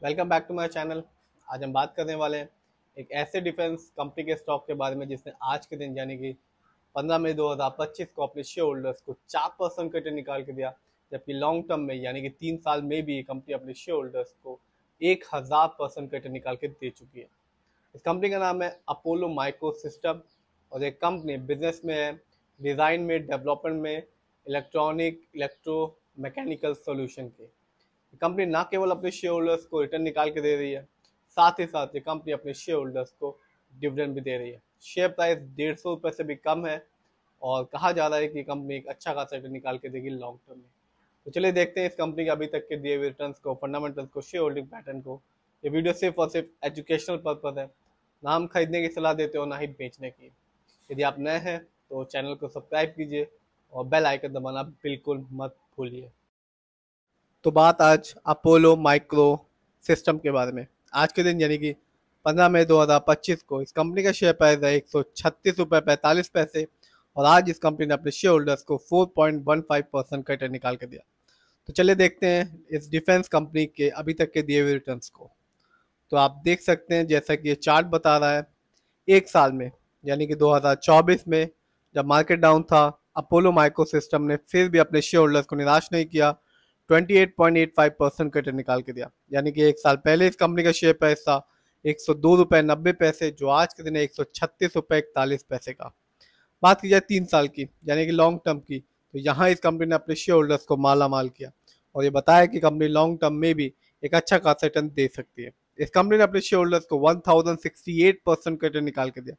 Welcome back to my channel. आज हम बात करने वाले हैं एक ऐसे डिफेंस कंपनी के स्टॉक के बारे में जिसने आज के दिन यानी कि 15 मई 2025 को अपने शेयर होल्डर्स को 4% का रिटर्न निकाल के दिया। जबकि लॉन्ग टर्म में यानी कि 3 साल में भी ये कंपनी अपने शेयर होल्डर्स को 1000% का रिटर्न निकाल के दे चुकी है। इस कंपनी का नाम है अपोलो माइक्रो सिस्टम और ये कंपनी बिजनेस में है, डिज़ाइन में, डेवलपमेंट में, इलेक्ट्रॉनिक इलेक्ट्रो मैकेनिकल सोल्यूशन के। कंपनी ना केवल अपने शेयर होल्डर्स को रिटर्न निकाल के दे रही है, साथ ही साथ ये कंपनी अपने शेयर होल्डर्स को डिविडेंड भी दे रही है। शेयर प्राइस 150 रुपये से भी कम है और कहा जा रहा है कि कंपनी एक अच्छा खासा रिटर्न निकाल के देगी लॉन्ग टर्म में। तो चलिए देखते हैं इस कंपनी के अभी तक के दिए हुए रिटर्न को, फंडामेंटल्स को, शेयर होल्डिंग पैटर्न को। ये वीडियो सिर्फ और सिर्फ एजुकेशनल पर्पज है, ना हम खरीदने की सलाह देते हो ना ही बेचने की। यदि आप नए हैं तो चैनल को सब्सक्राइब कीजिए और बेल आइकन दबाना बिल्कुल मत भूलिए। तो बात आज अपोलो माइक्रो सिस्टम के बारे में। आज के दिन यानी कि 15 मई 2025 को इस कंपनी का शेयर प्राइस है 136 रुपये 45 पैसे और आज इस कंपनी ने अपने शेयर होल्डर्स को 4.15% का रिटर्न निकाल के दिया। तो चलिए देखते हैं इस डिफेंस कंपनी के अभी तक के दिए हुए रिटर्न्स को। तो आप देख सकते हैं जैसा कि ये चार्ट बता रहा है, एक साल में यानी कि 2024 में जब मार्केट डाउन था, अपोलो माइक्रो सिस्टम ने फिर भी अपने शेयर होल्डर्स को निराश नहीं किया, 28.85% का रिटर्न निकाल के दिया। यानी कि एक साल पहले इस कंपनी का शेयर प्राइस था 102 रुपये 90 पैसे, जो आज के दिन है 136 रुपये 41 पैसे का। बात की जाए 3 साल की यानी कि लॉन्ग टर्म की, तो यहाँ इस कंपनी ने अपने शेयर होल्डर्स को माला माल किया और ये बताया कि कंपनी लॉन्ग टर्म में भी एक अच्छा खासा रिटर्न दे सकती है। इस कंपनी ने अपने शेयर होल्डर्स को 1068% का रिटर्न निकाल के दिया।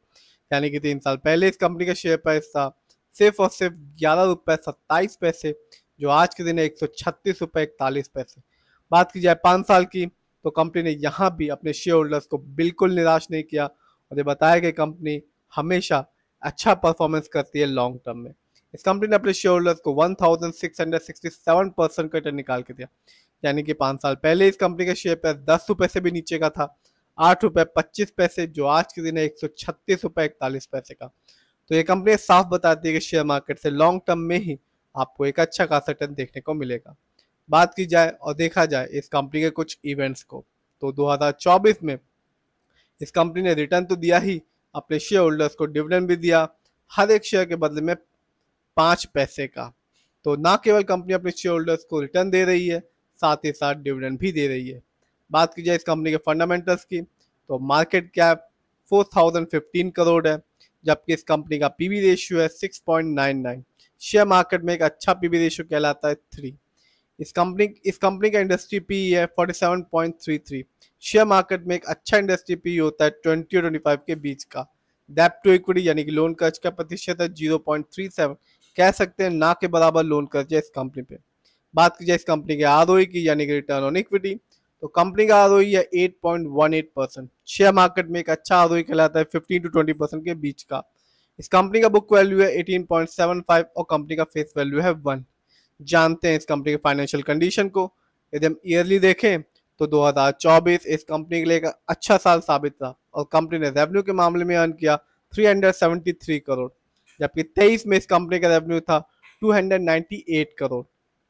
यानी कि 3 साल पहले इस कंपनी का शेयर प्राइस था सिर्फ और सिर्फ 11 रुपये 27 पैसे, जो आज के दिन है 136 रुपये 41 पैसे। बात की जाए 5 साल की, तो कंपनी ने यहाँ भी अपने शेयर होल्डर्स को बिल्कुल निराश नहीं किया और ये बताया कि कंपनी हमेशा अच्छा परफॉर्मेंस करती है लॉन्ग टर्म में। इस कंपनी ने अपने शेयर होल्डर्स को 1667% का रिटर्न निकाल के दिया। यानी कि 5 साल पहले इस कंपनी का शेयर प्राइस 10 रुपए से भी नीचे का था, 8 रुपये 25 पैसे, जो आज के दिन है 136 रुपये 41 पैसे का। तो ये कंपनी साफ बताती है कि शेयर मार्केट से लॉन्ग टर्म में ही आपको एक अच्छा खासा रिटर्न देखने को मिलेगा। बात की जाए और देखा जाए इस कंपनी के कुछ इवेंट्स को, तो 2024 में इस कंपनी ने रिटर्न तो दिया ही, अपने शेयर होल्डर्स को डिविडेंड भी दिया, हर एक शेयर के बदले में 5 पैसे का। तो ना केवल कंपनी अपने शेयर होल्डर्स को रिटर्न दे रही है, साथ ही साथ डिविडेंड भी दे रही है। बात की जाए इस कंपनी के फंडामेंटल्स की, तो मार्केट कैप 4015 करोड़ है, जबकि इस कंपनी का पीबी रेशियो है 6.99। शेयर मार्केट में एक अच्छा पीबी रेशियो कहलाता है 3। इस कंपनी का इंडस्ट्री पी है 47.33। शेयर मार्केट में एक अच्छा इंडस्ट्री पी होता है 20 और 25 के बीच का। डेब्ट टू इक्विटी यानी कि लोन कर्ज का प्रतिशत है 0.37, कह सकते हैं ना के बराबर लोन कर्ज है इस कंपनी पे। बात की जाए इस कंपनी के आरओई की यानी कि रिटर्न ऑन इक्विटी, तो कंपनी का आरओई है 8.18%। शेयर मार्केट में एक अच्छा आरओई कहलाता है 15 to 20% के बीच का। इस कंपनी का बुक वैल्यू है 18.75 और कंपनी का फेस वैल्यू है 1। जानते हैं इस कंपनी के फाइनेंशियल कंडीशन को। यदि हम ईयरली देखें तो 2024 इस कंपनी के लिए एक अच्छा साल साबित रहा और कंपनी ने रेवेन्यू के मामले में अर्न किया 373 करोड़, जबकि 23 में इस कंपनी का रेवेन्यू था 298 करोड़।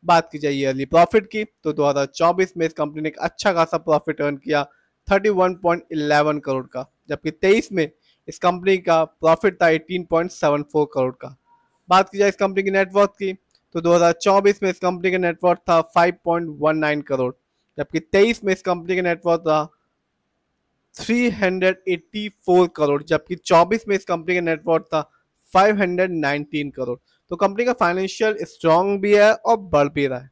बात की जाए ईयरली प्रॉफिट की, तो 2024 में इस कंपनी ने एक अच्छा खासा प्रॉफिट अर्न किया 31.11 करोड़ का, जबकि 23 में इस कंपनी का प्रॉफिट था 18.74 करोड़ का। बात की जाए इस कंपनी की नेटवर्थ की, तो 2024 में इस कंपनी का नेटवर्थ था 5.19 करोड़, जबकि 23 में इस कंपनी का नेटवर्थ था 384 करोड़, जबकि 24 में इस कंपनी का नेटवर्थ था 519 करोड़। तो कंपनी का फाइनेंशियल स्ट्रांग भी है और बढ़ भी रहा है।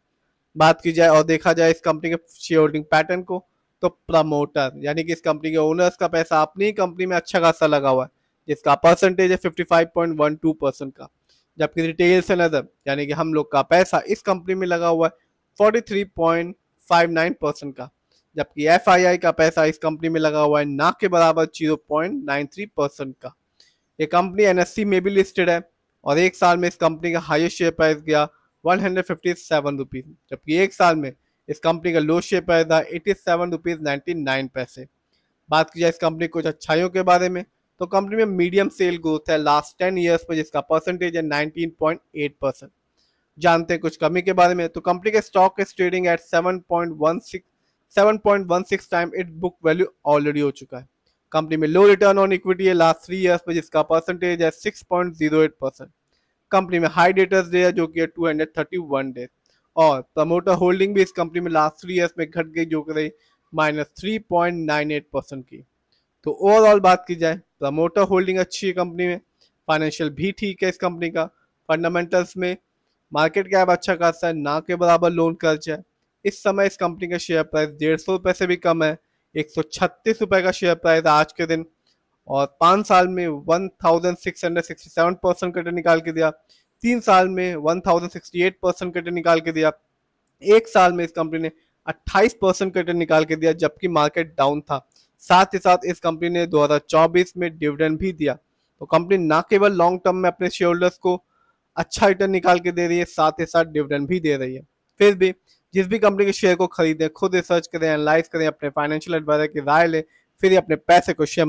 बात की जाए और देखा जाए इस कंपनी के शेयर होल्डिंग पैटर्न को, तो प्रमोटर यानी कि इस कंपनी के ओनर्स का पैसा अपनी ही कंपनी में अच्छा खासा लगा हुआ है, जिसका परसेंटेज है 55.12% का। जबकि रिटेल्स एंड अदर यानी कि हम लोग का पैसा इस कंपनी में लगा हुआ है 43.59% का, जबकि एफआईआई का पैसा इस कंपनी में लगा हुआ है ना के बराबर 0.93% का। ये कंपनी एनएससी में भी लिस्टेड है और एक साल में इस कंपनी का हाईएस्ट शेयर प्राइस गया 157 रुपीज, जबकि एक साल में इस कंपनी का लो शेयर प्राइस था 87 रुपीज 99 पैसे। बात की जाए इस कंपनी कुछ अच्छाइयों के बारे में, तो कंपनी में मीडियम सेल ग्रोथ है लास्ट 10 ईयर्स में, जिसका परसेंटेज है 19.8%। जानते हैं कुछ कमी के बारे में, तो कंपनी के stock is trading at 7.16 7.16 time it book value already हो चुका है। कंपनी में लो रिटर्न ऑन इक्विटी है लास्ट 3 ईयर्स में, जिसका परसेंटेज है 6.08%। कंपनी में हाई डेटर्स डे है जो कि है 231 डेज। और प्रमोटर होल्डिंग भी इस कंपनी में लास्ट 3 ईयर्स में घट गई, जो कि रही -3.98% की। तो ओवरऑल बात की जाए, प्रमोटर होल्डिंग अच्छी है कंपनी में, फाइनेंशियल भी ठीक है इस कंपनी का, फंडामेंटल्स में मार्केट कैप अच्छा खासा है, ना के बराबर लोन कर्ज है। इस समय इस कंपनी का शेयर प्राइस 150 रुपये से भी कम है, 136 रुपये का शेयर प्राइस आज के दिन। और 5 साल में 1667% का रिटर्न निकाल के दिया, 3 साल में 1068% का रिटर्न निकाल के दिया, 1 साल में इस कंपनी ने 28% का रिटर्न निकाल के दिया जबकि मार्केट डाउन था। साथ ही साथ इस कंपनी ने 2024 में डिविडेंड भी दिया। तो कंपनी ना केवल लॉन्ग टर्म में अपने शेयर होल्डर्स को अच्छा रिटर्न निकाल के दे रही है, साथ ही साथ डिविडेंड भी दे रही है। फिर भी जिस भी कंपनी के शेयर को खरीदें, खुद रिसर्च करें, एनालाइज करें, अपने फाइनेंशियल एडवाइजर की राय लें, फिर ही अपने पैसे को शेयर